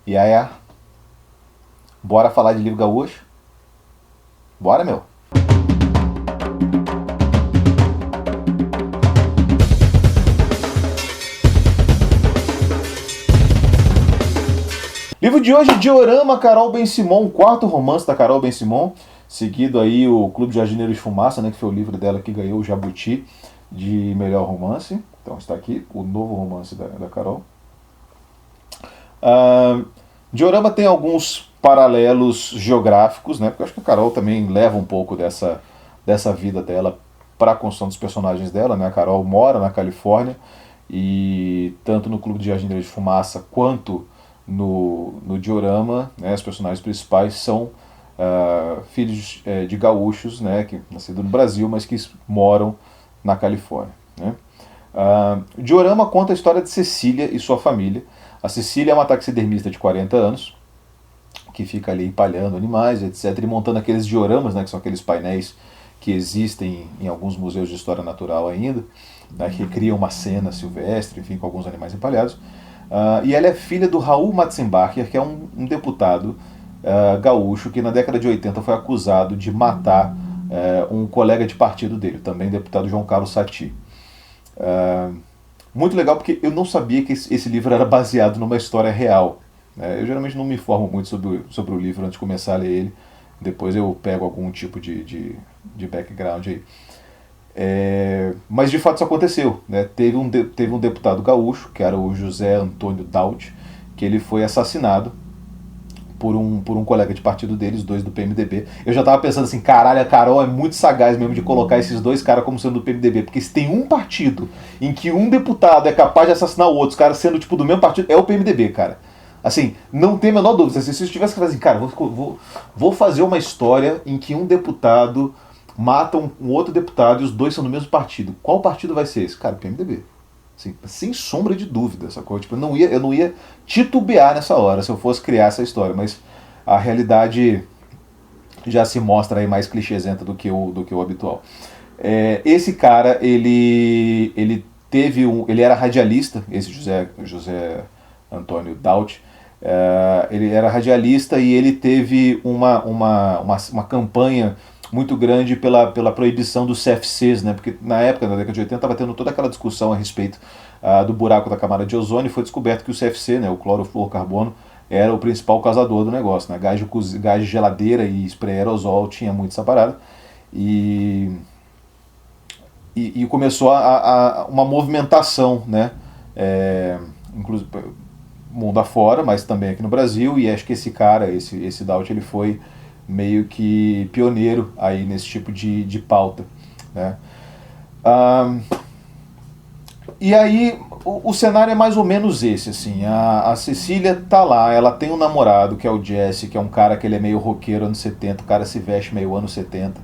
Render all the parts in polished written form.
E aí, bora falar de livro gaúcho? Bora, meu! Livro de hoje, Diorama, Carol Ben-Simon, quarto romance da Carol Ben-Simon, seguido aí o Clube de Jardineiros de Fumaça, né, que foi o livro dela que ganhou o Jabuti de melhor romance. Então está aqui o novo romance da Carol. Diorama tem alguns paralelos geográficos, né, porque eu acho que a Carol também leva um pouco dessa vida dela para a construção dos personagens dela. Né? A Carol mora na Califórnia e tanto no Clube de Jardineiros de Fumaça quanto no Diorama, né, os personagens principais são filhos de gaúchos, né, que nascidos no Brasil, mas que moram na Califórnia. Né. Diorama conta a história de Cecília e sua família. A Cecília é uma taxidermista de 40 anos, que fica ali empalhando animais, etc., e montando aqueles dioramas, né, que são aqueles painéis que existem em alguns museus de história natural ainda, né, que criam uma cena silvestre, enfim, com alguns animais empalhados. E ela é filha do Raul Matzenbacher, que é um deputado gaúcho que na década de 80 foi acusado de matar um colega de partido dele, também deputado João Carlos Saty. Muito legal porque eu não sabia que esse livro era baseado numa história real. Eu geralmente não me informo muito sobre o livro antes de começar a ler ele. Depois eu pego algum tipo de background aí. Mas de fato isso aconteceu. Né? Teve um deputado gaúcho, que era o José Antônio Daut, que ele foi assassinado por um colega de partido deles, dois do PMDB. Eu já tava pensando assim, caralho, a Carol é muito sagaz mesmo de colocar esses dois caras como sendo do PMDB, porque se tem um partido em que um deputado é capaz de assassinar o outro, os caras sendo tipo do mesmo partido, é o PMDB, cara. Assim, não tem a menor dúvida. Se eu tivesse que fazer assim, cara, vou fazer uma história em que um deputado mata um outro deputado e os dois são do mesmo partido. Qual partido vai ser esse? Cara, PMDB. Assim, sem sombra de dúvida, sacou? Tipo, eu não ia titubear nessa hora se eu fosse criar essa história, mas a realidade já se mostra aí mais clichêsenta do que o habitual. Esse cara, ele era radialista, esse José Antônio Daut, ele era radialista e ele teve uma campanha muito grande pela proibição dos CFCs, né? Porque na época, na década de 80, estava tendo toda aquela discussão a respeito do buraco da camada de ozônio, e foi descoberto que o CFC, né, o clorofluorcarbono, era o principal causador do negócio. Né? Gás de geladeira e spray aerosol tinha muito essa parada. E começou uma movimentação, né? Inclusive mundo afora, mas também aqui no Brasil, e acho que esse cara, esse Daut, ele foi meio que pioneiro aí nesse tipo de pauta. Né? E aí o cenário é mais ou menos esse, assim, a Cecília tá lá, ela tem um namorado que é o Jesse, que é um cara que ele é meio roqueiro anos 70, o cara se veste meio anos 70,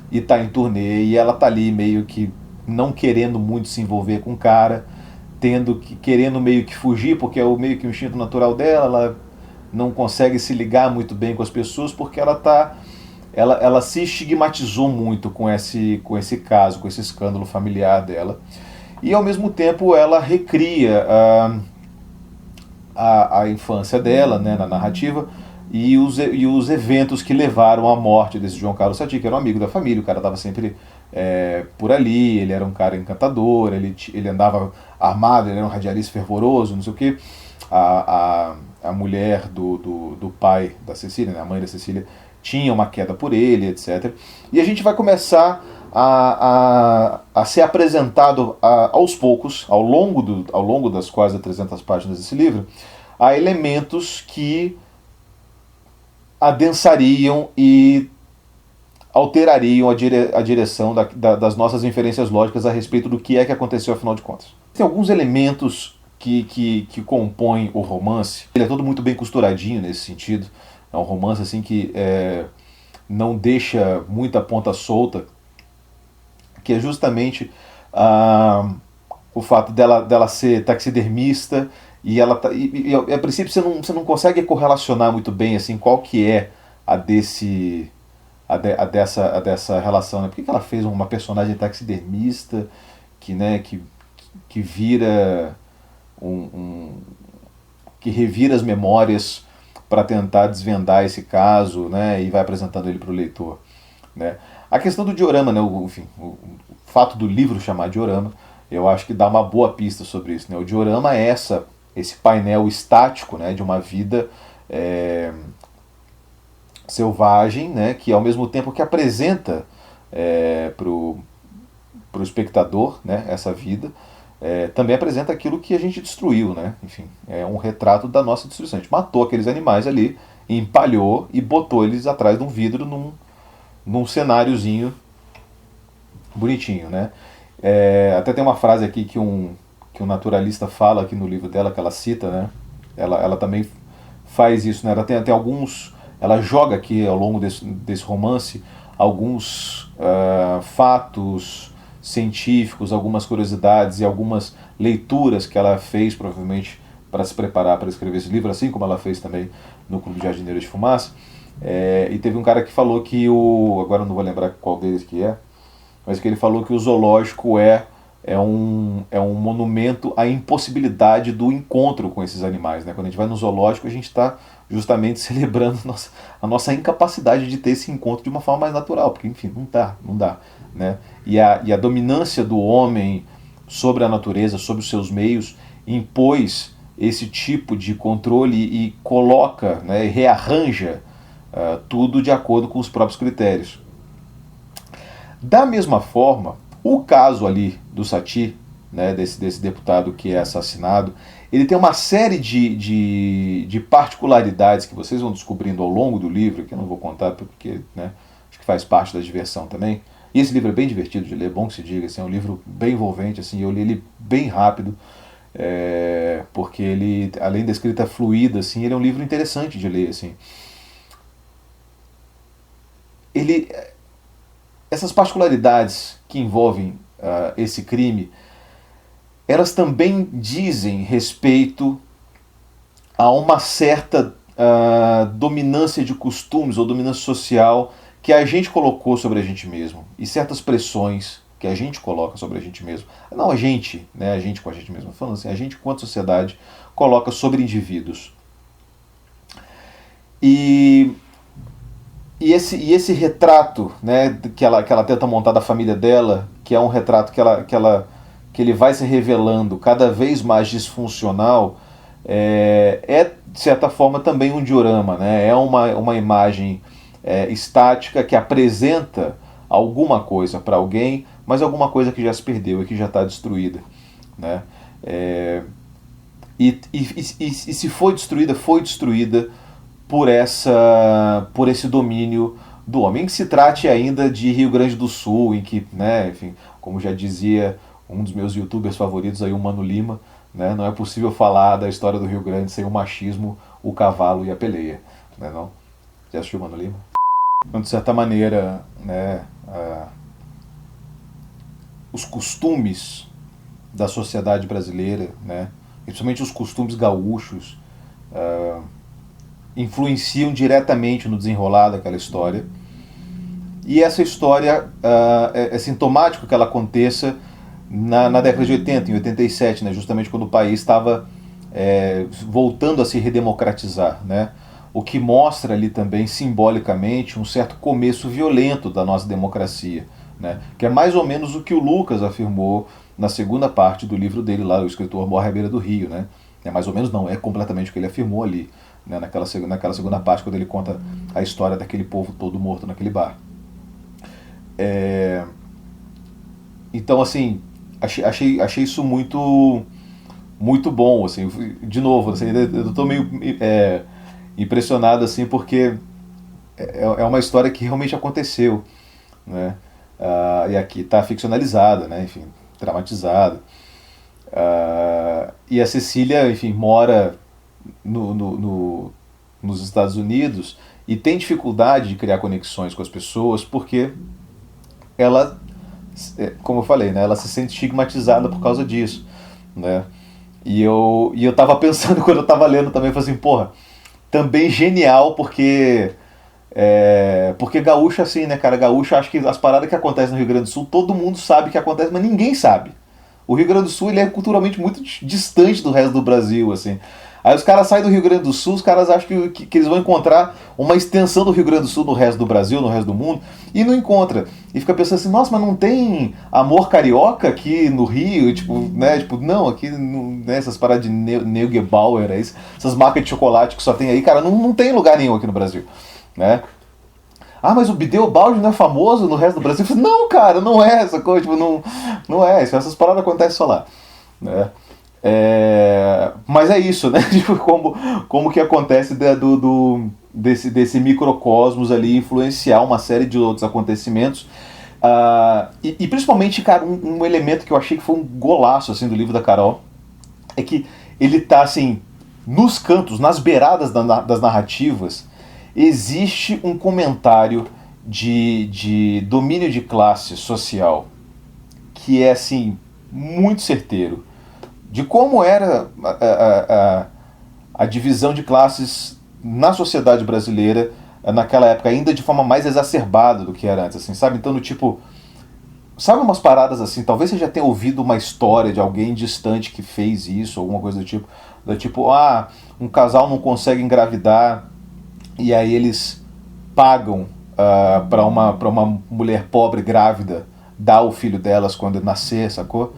e tá em turnê, e ela tá ali meio que não querendo muito se envolver com o cara, querendo meio que fugir, porque é meio que o instinto natural dela, ela não consegue se ligar muito bem com as pessoas, porque ela se estigmatizou muito com esse caso, com esse escândalo familiar dela. E ao mesmo tempo ela recria a infância dela, né, na narrativa, e os eventos que levaram à morte desse João Carlos Saty, que era um amigo da família. O cara estava sempre por ali, ele era um cara encantador, ele andava armado, ele era um radialista fervoroso, não sei o quê. A mulher do pai da Cecília, né, a mãe da Cecília, tinha uma queda por ele, etc. E a gente vai começar a ser apresentado aos poucos, ao longo das quase 300 páginas desse livro, a elementos que adensariam e alterariam a direção das nossas inferências lógicas a respeito do que é que aconteceu afinal de contas. Tem alguns elementos que compõem o romance. Ele é todo muito bem costuradinho nesse sentido. É um romance assim que não deixa muita ponta solta, que é justamente o fato dela ser taxidermista, e a princípio você não consegue correlacionar muito bem assim qual que é a dessa relação. Né? Por que ela fez uma personagem taxidermista que vira um que revira as memórias para tentar desvendar esse caso, né, e vai apresentando ele para o leitor, né. A questão do diorama, né, enfim, o fato do livro chamar diorama, eu acho que dá uma boa pista sobre isso, né. O diorama é esse painel estático, né, de uma vida selvagem, né, que ao mesmo tempo que apresenta para o espectador, né, essa vida, também apresenta aquilo que a gente destruiu, né? Enfim, é um retrato da nossa destruição. A gente matou aqueles animais ali, empalhou e botou eles atrás de um vidro num cenáriozinho bonitinho, né? Até tem uma frase aqui que um naturalista fala aqui no livro dela, que ela cita, né? Ela também faz isso, né? Ela tem até alguns... Ela joga aqui ao longo desse romance alguns fatos científicos, algumas curiosidades e algumas leituras que ela fez provavelmente para se preparar para escrever esse livro, assim como ela fez também no Clube de Jardineiros de Fumaça. E teve um cara que falou que agora eu não vou lembrar qual deles que é, mas que ele falou que o zoológico é um monumento à impossibilidade do encontro com esses animais, né? Quando a gente vai no zoológico, a gente está justamente celebrando a nossa incapacidade de ter esse encontro de uma forma mais natural, porque, enfim, não dá, né? E a dominância do homem sobre a natureza, sobre os seus meios, impôs esse tipo de controle e coloca, né, e rearranja tudo de acordo com os próprios critérios. Da mesma forma, o caso ali do Satie, né, desse deputado que é assassinado, ele tem uma série de particularidades que vocês vão descobrindo ao longo do livro, que eu não vou contar porque, né, acho que faz parte da diversão também. E esse livro é bem divertido de ler, bom que se diga, assim, é um livro bem envolvente, assim, eu li ele bem rápido, porque ele, além da escrita fluida, assim, ele é um livro interessante de ler, assim. Essas particularidades que envolvem esse crime, elas também dizem respeito a uma certa dominância de costumes ou dominância social que a gente colocou sobre a gente mesmo, e certas pressões que a gente coloca sobre a gente mesmo. Não a gente, né, a gente com a gente mesmo, falando assim, a gente quanto sociedade coloca sobre indivíduos. E esse retrato, né, que ela tenta montar da família dela, que é um retrato que ele vai se revelando cada vez mais disfuncional, de certa forma também um diorama, né? É uma imagem estática que apresenta alguma coisa para alguém, mas alguma coisa que já se perdeu e que já está destruída, né? E se foi destruída por esse domínio do homem. Em que se trate ainda de Rio Grande do Sul, em que, né, enfim, como já dizia um dos meus youtubers favoritos, aí, o Mano Lima, né, não é possível falar da história do Rio Grande sem o machismo, o cavalo e a peleia. Né, não? Já assistiu o Mano Lima? Então, de certa maneira, né, os costumes da sociedade brasileira, né, principalmente os costumes gaúchos, influenciam diretamente no desenrolar daquela história. E essa história é sintomático que ela aconteça na década de 80, em 87, né, justamente quando o país estava voltando a se redemocratizar, né, o que mostra ali também simbolicamente um certo começo violento da nossa democracia, né, que é mais ou menos o que o Lucas afirmou na segunda parte do livro dele lá, O Escritor Morre à Beira do Rio, né. É mais ou menos não, é completamente o que ele afirmou ali, né, naquela segunda parte, quando ele conta a história daquele povo todo morto naquele bar. Então, assim, achei isso muito bom, assim, de novo, assim, eu estou meio impressionado, assim, porque é uma história que realmente aconteceu, né, e aqui está ficcionalizada, né, enfim, dramatizada, e a Cecília, enfim, mora nos Estados Unidos e tem dificuldade de criar conexões com as pessoas porque ela, como eu falei, né, ela se sente estigmatizada por causa disso, né? E eu tava pensando quando eu tava lendo também, falei assim, porra, também genial porque gaúcho assim, né, cara, gaúcho, acho que as paradas que acontecem no Rio Grande do Sul, todo mundo sabe que acontece, mas ninguém sabe. O Rio Grande do Sul, ele é culturalmente muito distante do resto do Brasil, assim. Aí os caras saem do Rio Grande do Sul, os caras acham que eles vão encontrar uma extensão do Rio Grande do Sul no resto do Brasil, no resto do mundo, e não encontra. E fica pensando assim, nossa, mas não tem amor carioca aqui no Rio? Tipo, né? Tipo, não, aqui não, né, essas paradas de Neugebauer, essas marcas de chocolate que só tem aí, cara, não tem lugar nenhum aqui no Brasil, né? Ah, mas o Bideobaldi não é famoso no resto do Brasil? Eu falei, não, cara, não é essa coisa, tipo, não é, essas paradas acontecem só lá, né? Mas é isso, né? Tipo, como que acontece desse microcosmos ali influenciar uma série de outros acontecimentos. E principalmente, cara, um elemento que eu achei que foi um golaço assim, do livro da Carol é que ele tá assim, nos cantos, nas beiradas das narrativas, existe um comentário de domínio de classe social que é assim, muito certeiro de como era a divisão de classes na sociedade brasileira naquela época, ainda de forma mais exacerbada do que era antes, assim, sabe? Então, do tipo, sabe umas paradas assim, talvez você já tenha ouvido uma história de alguém distante que fez isso, alguma coisa do tipo, um casal não consegue engravidar e aí eles pagam para uma mulher pobre grávida dar o filho delas quando nascer, sacou?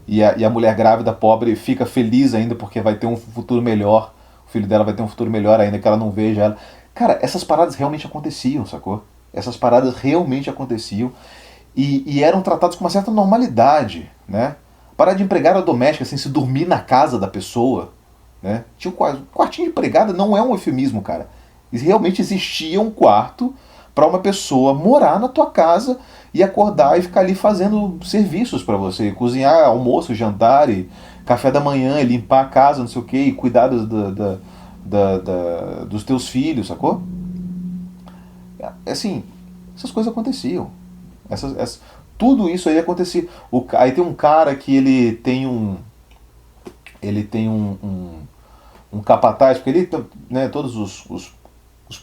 E a mulher grávida pobre fica feliz ainda porque vai ter um futuro melhor. O filho dela vai ter um futuro melhor ainda, que ela não veja ela. Cara, essas paradas realmente aconteciam, sacou? Essas paradas realmente aconteciam e eram tratadas com uma certa normalidade, né? Parada de empregada doméstica, assim, se dormir na casa da pessoa, né? Tinha um quartinho de empregada, não é um eufemismo, cara. Realmente existia um quarto para uma pessoa morar na tua casa e acordar e ficar ali fazendo serviços para você, cozinhar almoço, jantar, e café da manhã, e limpar a casa, não sei o que, e cuidar dos teus filhos, sacou? Assim, essas coisas aconteciam. Tudo isso aí acontecia. Aí tem um cara que ele tem um capataz, porque ele, né, todos os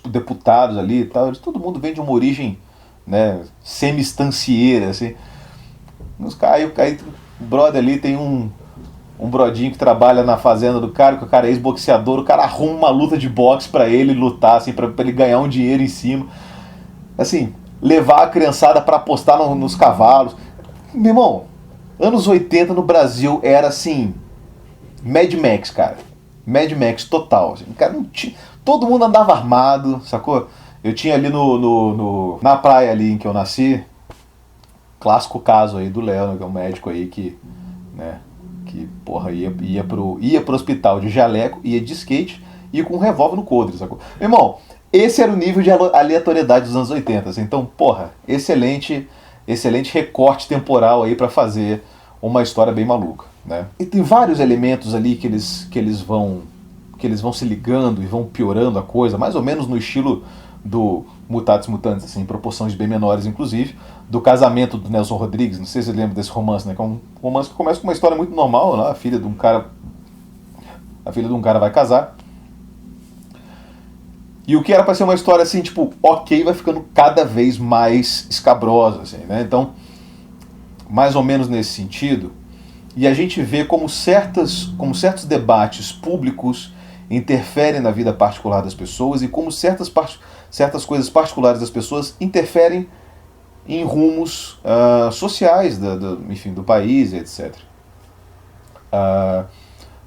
deputados ali e tal, todo mundo vem de uma origem, né, semi-estancieira, assim. Aí o brother ali tem um brodinho que trabalha na fazenda do cara, que o cara é ex-boxeador, o cara arruma uma luta de boxe pra ele lutar, assim, pra ele ganhar um dinheiro em cima. Assim, levar a criançada pra apostar nos cavalos. Meu irmão, anos 80 no Brasil era assim, Mad Max, cara. Mad Max total. Assim. Cara, não tinha, todo mundo andava armado, sacou? Eu tinha ali na praia ali em que eu nasci, clássico caso aí do Léo, né, que é um médico aí né, que porra, ia pro hospital de jaleco, ia de skate, ia com um revólver no coldre, sacou? Meu irmão, esse era o nível de aleatoriedade dos anos 80. Assim, então, porra, excelente recorte temporal aí pra fazer uma história bem maluca, né? E tem vários elementos ali que eles vão se ligando e vão piorando a coisa, mais ou menos no estilo do Mutatis Mutandis, assim, em proporções bem menores, inclusive, do casamento do Nelson Rodrigues. Não sei se você lembra desse romance, né? Que é um romance que começa com uma história muito normal, né? A filha de um cara vai casar. E o que era para ser uma história assim, tipo, ok, vai ficando cada vez mais escabrosa, assim, né? Então, mais ou menos nesse sentido. E a gente vê como certos debates públicos interferem na vida particular das pessoas e como certas coisas particulares das pessoas interferem em rumos sociais enfim, do país, etc.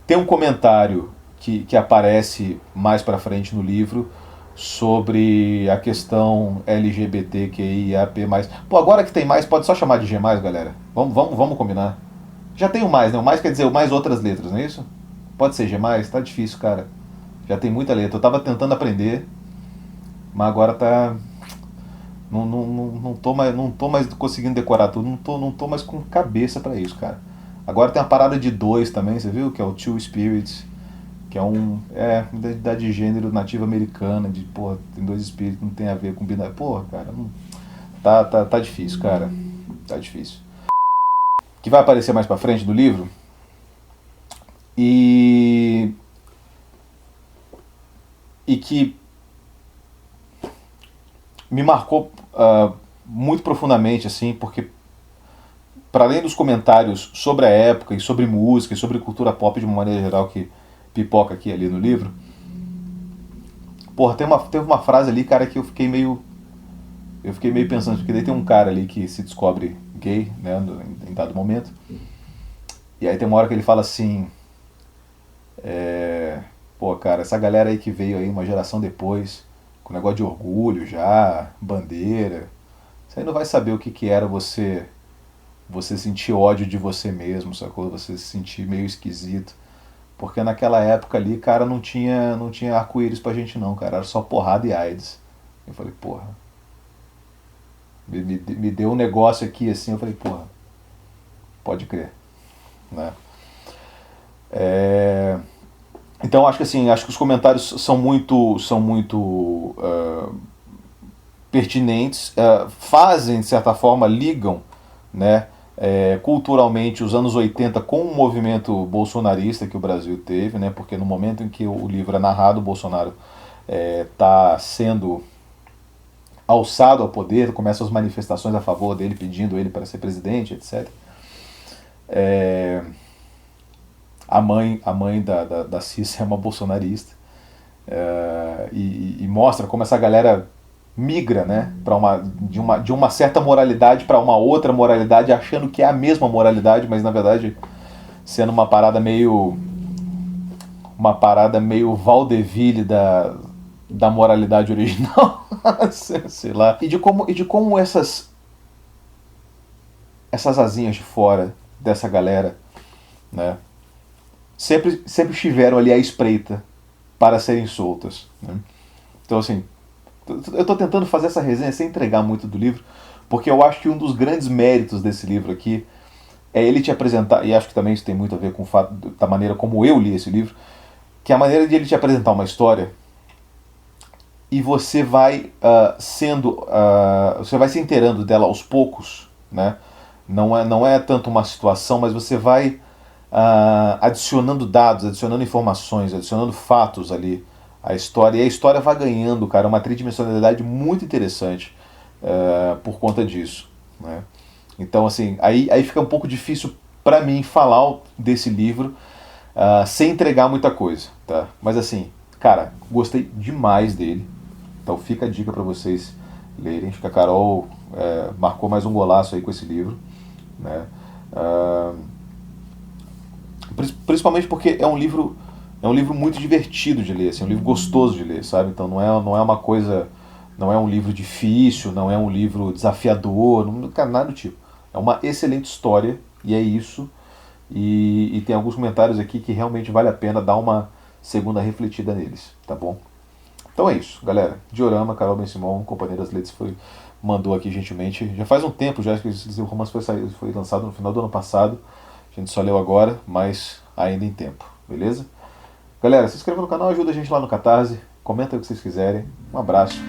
Tem um comentário que aparece mais para frente no livro sobre a questão LGBTQIAP+. Pô, agora que tem mais, pode só chamar de G+, galera. Vamos combinar. Já tem o mais, né? O mais quer dizer o mais outras letras, não é isso? Pode ser G+, tá difícil, cara. Já tem muita letra. Eu tava tentando aprender, mas agora tá... Não tô mais conseguindo decorar tudo. Não tô mais com cabeça pra isso, cara. Agora tem uma parada de 2 também, você viu? Que é o Two Spirits, que é uma identidade de gênero nativa americana, de, porra, tem 2 espíritos, não tem a ver com binário. Porra, cara, tá difícil, cara. Tá difícil. Que vai aparecer mais pra frente do livro. E que me marcou muito profundamente, assim, porque para além dos comentários sobre a época e sobre música e sobre cultura pop de uma maneira geral que pipoca aqui ali no livro. Porra, teve uma frase ali, cara, que eu fiquei meio pensando, porque daí tem um cara ali que se descobre gay, né, em dado momento. E aí tem uma hora que ele fala assim, pô, cara, essa galera aí que veio aí uma geração depois, com negócio de orgulho já, bandeira, você aí não vai saber o que que era você sentir ódio de você mesmo, sacou? Você se sentir meio esquisito. Porque naquela época ali, cara, não tinha arco-íris pra gente não, cara. Era só porrada e AIDS. Eu falei, porra. Me deu um negócio aqui assim, eu falei, porra, pode crer. Né? Então acho que assim, acho que os comentários são muito pertinentes, fazem, de certa forma, ligam, né, culturalmente os anos 80 com o movimento bolsonarista que o Brasil teve, né, porque no momento em que o livro é narrado, o Bolsonaro está sendo alçado ao poder, começam as manifestações a favor dele, pedindo ele para ser presidente, etc. A mãe da Cissa é uma bolsonarista, e mostra como essa galera migra, né, de uma certa moralidade para uma outra moralidade, achando que é a mesma moralidade, mas na verdade sendo uma parada meio vaudeville da moralidade original, sei lá, e de como essas asinhas de fora dessa galera, né, sempre estiveram ali à espreita para serem soltas, né? Então assim, eu estou tentando fazer essa resenha sem entregar muito do livro, porque eu acho que um dos grandes méritos desse livro aqui é ele te apresentar, e acho que também isso tem muito a ver com o fato da maneira como eu li esse livro, que é a maneira de ele te apresentar uma história e você vai você vai se inteirando dela aos poucos, né? Não é tanto uma situação, mas você vai adicionando dados, adicionando informações, adicionando fatos ali à história, e a história vai ganhando, cara, uma tridimensionalidade muito interessante por conta disso, né? Então, assim, aí fica um pouco difícil para mim falar desse livro sem entregar muita coisa, tá? Mas assim, cara, gostei demais dele. Então fica a dica para vocês lerem. Acho que a Carol marcou mais um golaço aí com esse livro, né? Principalmente porque é um livro muito divertido de ler, assim, é um livro gostoso de ler, sabe? Então não é uma coisa, não é um livro difícil, não é um livro desafiador, não, nada do tipo. É uma excelente história e é isso. E tem alguns comentários aqui que realmente vale a pena dar uma segunda refletida neles, tá bom? Então é isso, galera. Diorama, Carol Ben-Simon, Companhia das Letras mandou aqui gentilmente. Já faz um tempo já que o romance foi lançado no final do ano passado. A gente só leu agora, mas ainda em tempo, beleza? Galera, se inscreva no canal, ajuda a gente lá no Catarse, comenta o que vocês quiserem. Um abraço.